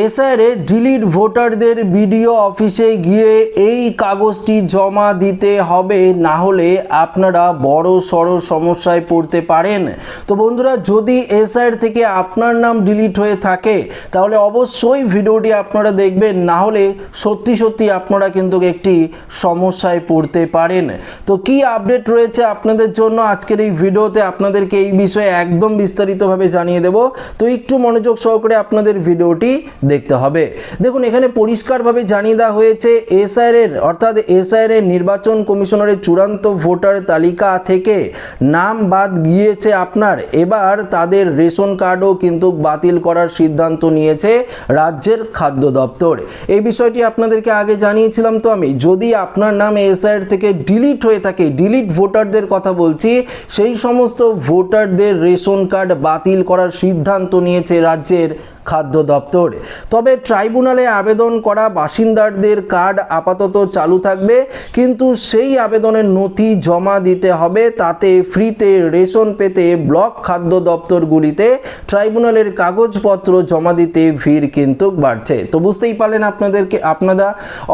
এসআইআরে delete ভোটারদের BDO অফিসে গিয়ে এই কাগজটি জমা দিতে হবে, না হলে আপনারা বড় সড় সমস্যায় পড়তে পারেন। তো বন্ধুরা, যদি এসআইআর থেকে আপনার নাম ডিলিট হয়ে থাকে তাহলে অবশ্যই ভিডিওটি আপনারা দেখবেন, না হলে সত্যি সত্যি আপনারা কিন্তু একটি সমস্যায় পড়তে পারেন। তো কি আপডেট রয়েছে আপনাদের জন্য আজকের এই ভিডিওতে, আপনাদেরকে এই বিষয়ে একদম বিস্তারিতভাবে জানিয়ে দেব। তো একটু মনোযোগ সহকারে আপনাদের ভিডিওটি দেখতে হবে। দেখুন, এখানে পরিষ্কারভাবে জানিয়ে দেওয়া হয়েছে এসআইআর নির্বাচন কমিশনারের চূড়ান্ত ভোটার তালিকা থেকে নাম বাদ গিয়েছে আপনার। এবার তাদের রেশন কার্ডও কিন্তু বাতিল করার সিদ্ধান্ত নিয়েছে রাজ্যের খাদ্য দপ্তর। এই বিষয়টি আপনাদেরকে আগে জানিয়েছিলাম। তো আমি, যদি আপনার নাম এসআইআর থেকে ডিলিট হয়ে থাকে, ডিলিট ভোটারদের কথা বলছি, সেই সমস্ত ভোটারদের রেশন কার্ড বাতিল করার সিদ্ধান্ত নিয়েছে রাজ্যের খাদ্য দপ্তর। তবে ট্রাইব্যুনালে আবেদন করা বাসিন্দাদের কার্ড আপাতত চালু থাকবে, কিন্তু সেই আবেদনের নথি জমা দিতে হবে। তাতে ফ্রিতে রেশন পেতে ব্লক খাদ্য দপ্তরগুলিতে ট্রাইব্যুনালের কাগজপত্র জমা দিতে ভিড় কিন্তু বাড়ছে। তো বুঝতেই পারলেন আপনারা,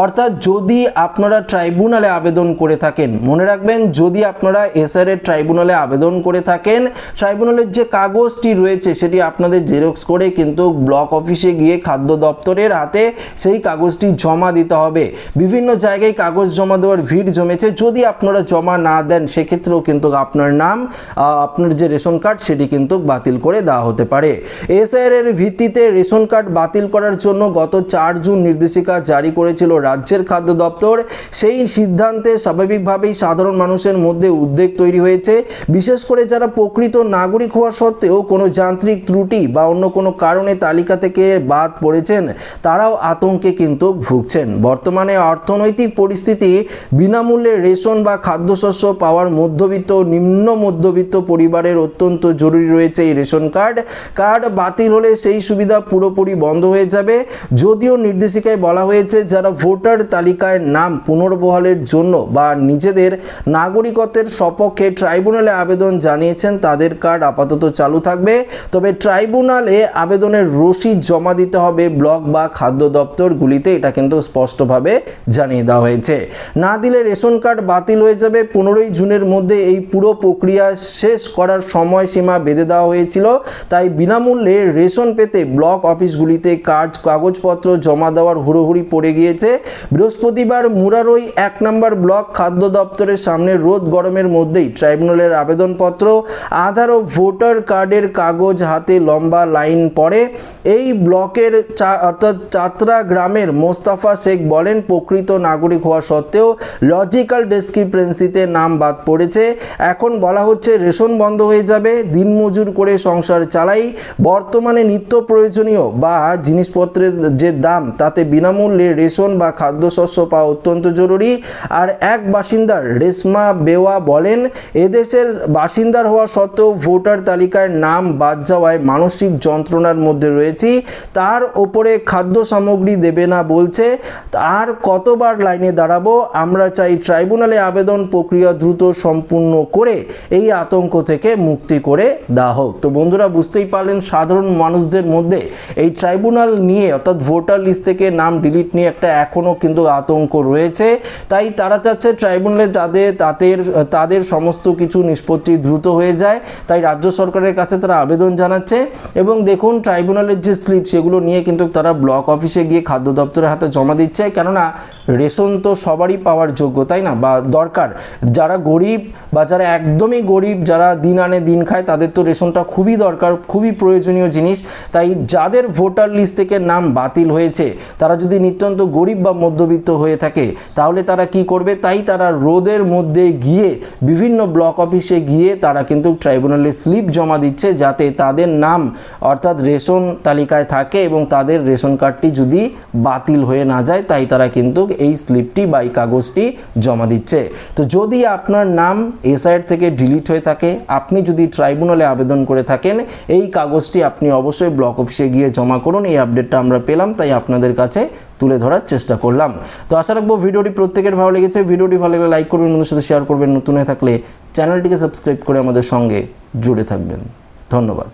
অর্থাৎ যদি আপনারা ট্রাইব্যুনালে আবেদন করে থাকেন, মনে রাখবেন, যদি আপনারা এসআইআর ট্রাইব্যুনালে আবেদন করে থাকেন, ট্রাইব্যুনালের যে কাগজটি রয়েছে সেটি আপনাদের জেরক্স করে কিন্তু ব্লক অফিসে গিয়ে খাদ্য দপ্তরের হাতে সেই কাগজটি জমা দিতে হবে। বিভিন্ন জায়গায় কাগজ জমা দেওয়ার ভিড় জমেছে। যদি আপনারা জমা না দেন, সেক্ষেত্রেও কিন্তু আপনার নাম, আপনার যে রেশন কার্ড, সেটি কিন্তু বাতিল করে দেওয়া হতে পারে। এসআইআর এর ভিত্তিতে রেশন কার্ড বাতিল করার জন্য গত 4 জুন নির্দেশিকা জারি করেছিল রাজ্যের খাদ্য দপ্তর। সেই সিদ্ধান্তে স্বাভাবিকভাবেই সাধারণ মানুষের মধ্যে উদ্বেগ তৈরি হয়েছে। বিশেষ করে যারা প্রকৃত নাগরিক হওয়া সত্ত্বেও কোনো যান্ত্রিক ত্রুটি বা অন্য কোনো কারণে তালিকা থেকে বাদ পড়েছেন, তারাও আতঙ্কে কিন্তু ভুগছেন। বর্তমানে অর্থনৈতিক পরিস্থিতি, বিনামূল্যে রেশন বা খাদ্যশস্য পাওয়ার মধ্যবিত্ত, নিম্ন মধ্যবিত্ত পরিবারের অত্যন্ত জরুরি রয়েছে এই রেশন কার্ড বাতিল হলে সেই সুবিধা পুরোপুরি বন্ধ হয়ে যাবে। যদিও নির্দেশিকায় বলা হয়েছে, যারা ভোটার তালিকায় নাম পুনর্বহালের জন্য বা নিজেদের নাগরিকত্বের সপক্ষে ট্রাইব্যুনালে আবেদন জানিয়েছেন, তাদের কার্ড আপাতত চালু থাকবে। তবে ট্রাইব্যুনালে আবেদনের রসিদ জমা দিতে হবে ব্লক বা খাদ্য দপ্তরগুলিতে, এটা কিন্তু স্পষ্টভাবে জানিয়ে দেওয়া হয়েছে। না দিলে রেশন কার্ড বাতিল হয়ে যাবে। 15ই জুনের মধ্যে এই পুরো প্রক্রিয়া শেষ করার সময়সীমা বেঁধে দেওয়া হয়েছিল। তাই বিনামূল্যে রেশন পেতে ব্লক অফিসগুলিতে কাগজপত্র জমা দেওয়ার হুড়োহুড়ি পড়ে গিয়েছে। বৃহস্পতিবার মুরারই 1 নম্বর ব্লক খাদ্য দপ্তরের সামনে রোদ গরমের মধ্যেই ট্রাইব্যুনালের আবেদনপত্র, আধার ও ভোটার কার্ডের কাগজ হাতে লম্বা লাইন পড়ে। এই ব্লকের অর্থাৎ চাতরা গ্রামের মোস্তাফা শেখ বলেন, প্রকৃত নাগরিক হওয়া সত্ত্বেও লজিক্যাল ডিসক্রিপেন্সিতে নাম বাদ পড়েছে। এখন বলা হচ্ছে রেশন বন্ধ হয়ে যাবে, দিনমজুর করে সংসার চালাই। বর্তমানে নিত্য প্রয়োজনীয় বা জিনিসপত্রের যে দাম, তাতে বিনামূল্যে রেশন বা খাদ্যশস্য পাওয়া অত্যন্ত জরুরি। আর এক বাসিন্দার রেশমা বেওয়া বলেন, এদেশের বাসিন্দার হওয়া সত্ত্বেও ভোটার তালিকায় নাম বাদ যাওয়ায় মানসিক যন্ত্রণার মধ্যে রয়েছি। তার ওপরে খাদ্য সামগ্রী দেবে না বলছে। আর কতবার লাইনে দাঁড়াবো? আমরা চাই ট্রাইব্যুনালে আবেদন প্রক্রিয়া দ্রুত সম্পূর্ণ করে এই আতঙ্ক থেকে মুক্তি করে দেওয়া হোক। তো বন্ধুরা, বুঝতেই পারলেন, সাধারণ মানুষদের মধ্যে এই ট্রাইব্যুনাল নিয়ে, অর্থাৎ ভোটার লিস্ট থেকে নাম ডিলিট নিয়ে একটা এখনও কিন্তু আতঙ্ক রয়েছে। তাই তারা চাচ্ছে ট্রাইব্যুনালে তাদের সমস্ত কিছু নিষ্পত্তি দ্রুত হয়ে যায়। তাই রাজ্য সরকারের কাছে তারা আবেদন জানাচ্ছে। এবং দেখুন, ট্রাইব্যুনালের যে স্লিপ, সেগুলো নিয়ে কিন্তু তারা ব্লক অফিসে গিয়ে খাদ্য দপ্তরের হাতে জমা দিচ্ছে। কেননা রেশন তো সবারই পাওয়ার যোগ্য, তাই না, বা দরকার। যারা গরিব বা যারা একদমই গরিব, যারা দিন আনে দিন খায়, তাদের তো রেশনটা খুবই দরকার, খুবই প্রয়োজনীয় জিনিস। তাই যাদের ভোটার লিস্ট থেকে নাম বাতিল হয়েছে, তারা যদি নিতান্ত গরিব বা মধ্যবিত্ত হয়ে থাকে, তাহলে তারা কি করবে? তাই তারা রোদের মধ্যে গিয়ে বিভিন্ন ব্লক অফিসে গিয়ে তারা কিন্তু ট্রাইব্যুনালে স্লিপ জমা দিচ্ছে, যাতে তাদের নাম অর্থাৎ রেশন তালিকায় থাকে এবং তাদের রেশন কার্ডটি যদি বাতিল হয়ে না যায়, তাই তারা কিন্তু এই স্লিপটি বা এই কাগজটি জমা দিচ্ছে। তো যদি আপনার নাম এসআইআর থেকে ডিলিট হয়ে থাকে, আপনি যদি ট্রাইব্যুনালে আবেদন করে থাকেন, এই কাগজটি আপনি অবশ্যই ব্লক অফিসে গিয়ে জমা করুন। এই আপডেটটা আমরা পেলাম, তাই আপনাদের কাছে তুলে ধরার চেষ্টা করলাম। তো আশা রাখবো ভিডিওটি প্রত্যেকের ভালো লেগেছে। ভিডিওটি ভালো লাগলে লাইক করবেন, বন্ধুদের সাথে শেয়ার করবেন। নতুন হয়ে থাকলে চ্যানেলটিকে সাবস্ক্রাইব করে আমাদের সঙ্গে জুড়ে থাকবেন। ধন্যবাদ।